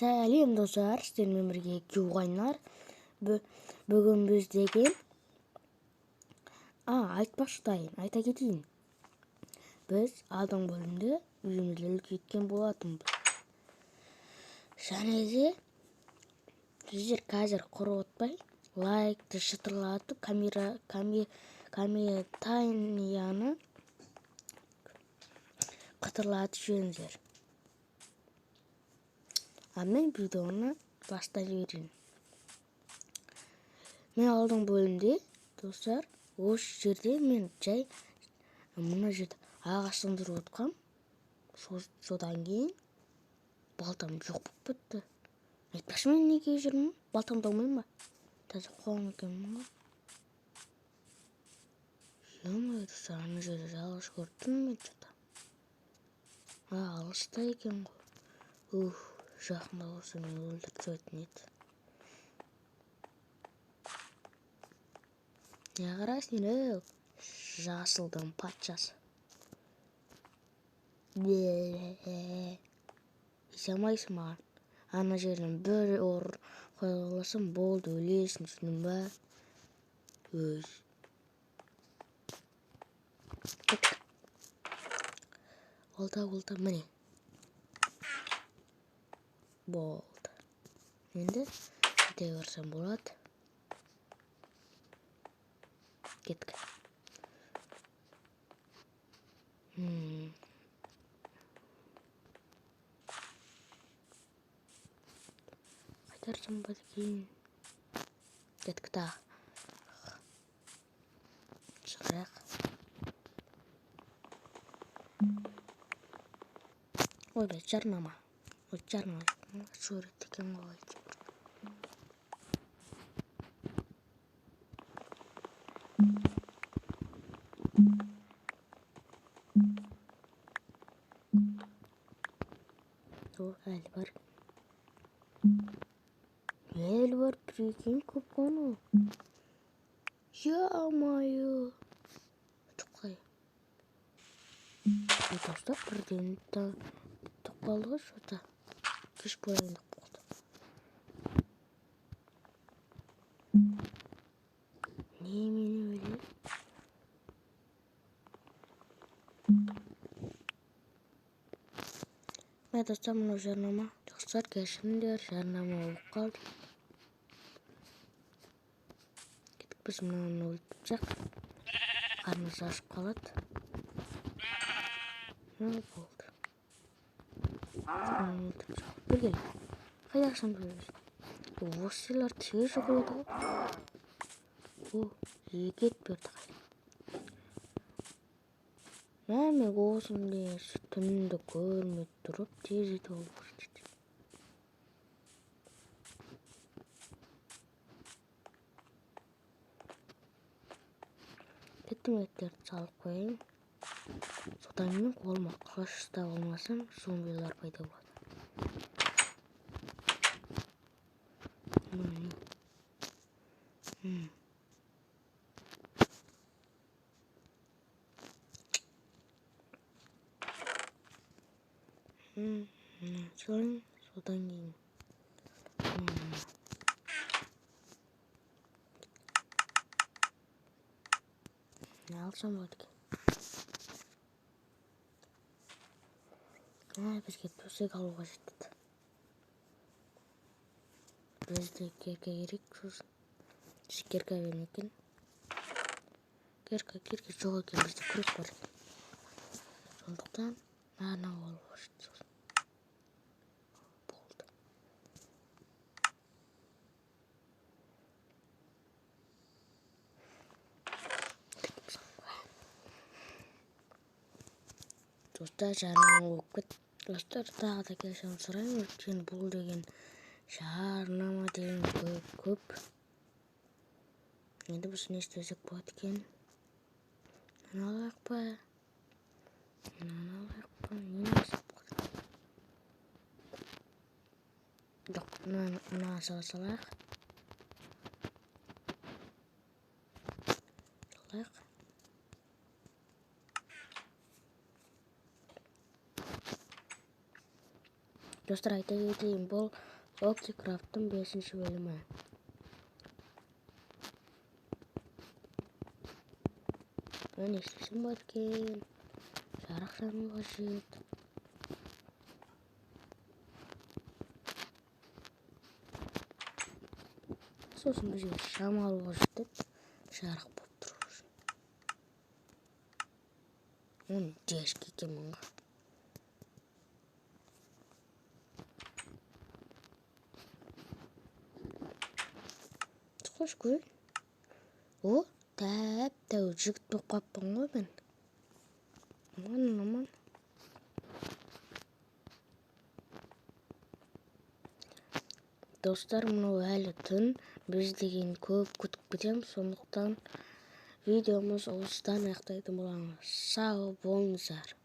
Сәлем достар, сіздермен бірге Кюғайнар. Бүгін біз деген айта кетейін. Біз алдың бөлімде үйімізді үлкейткен болатынбыз. Және де сіздер қазір құрып лайкты шытырлатып, комментарияны қытырлатып жүріңіздер. Мен видеоны бастай берейін. Мен алдың бөлімде, достар, осы жерде мен жай мына жерде ағаш сындырып отқам. Содан кейін балтам жоқ болып бітті. Айтпашы мен неге жүрмін? Балтам таумайым ба? Таза қуам екенмін ба? Ё-моё, достар, ана жерде жалғыз көрдім мен что-то. Алыста екен ғой. Жақында болса мен өлтіріп жіберетін еді. Не қарайсың, жасылдың патшасы. Есе алмайсың маған. Ана жерден бір орын қойғыласам болды, өлесің, түсіндің ба? Олта, міне. Болды. Енді кете көрсем болады. Кеттік. Қайтарсам ба кейін. Кеттік тағы. Шығайық. Ой, жарнама. Сурет екен ғой. Әлі бар, прикинь, көп қону. Ё-моё. Тұқай. Достар, бірден тұқ қалды ғой, что-то. Кеш бойында болды. Немені өле? Мен достар, мұны жарнама. Достар, кешіріңдер, жарнама болып қалды. Кеттік, біз мұны өлтірсек. Қарнымыз ашып қалады. Болды. Білгел. Қайдақшан білгел. Осы сілер тез жоғылады ғой. Егет берді қай. Мен осынды түнді көрмей тұрып тез ете олып көрсетеді. Кеттім еттерді салып қойайын. Содан мен қолыма қылыш ұстап алмасам, зомбилар пайда болады. Содан кейін. Алсам болады екен. Бізге төсек алуға жетеді. Бізде керке керек сосын. Керка бермекен. Керка жоқ екен, бізде күрек бар екен. Сондықтан анау алуға жетеді сосын. Болды. Достар, жарнама болып кетті. Достар, тағы да кешірім сұраймын, өйткені бұл деген жарнама деген көп. Енді біз не істесек болады екен? Мына алайық па? Не істеп болады? Жоқ, мына салайық. Достар, айта кетейін, бұл Оптикрафттың 5-ші бөлімі. Мен ешкісім бар екен. Жарық жану қажет. Сосын бізге шам алу қажет деп, жарық болып тұру үшін. Оны жешке екен мұнға. Қош көр. О, тәп-тәуір жігіт болып қаппын ғой мен. Аман. Достар, мынау әлі түн. Біз деген көп күтіп кетеміз, сондықтан видеомыз осыдан аяқтайтын боламыз. Сау болыңыздар.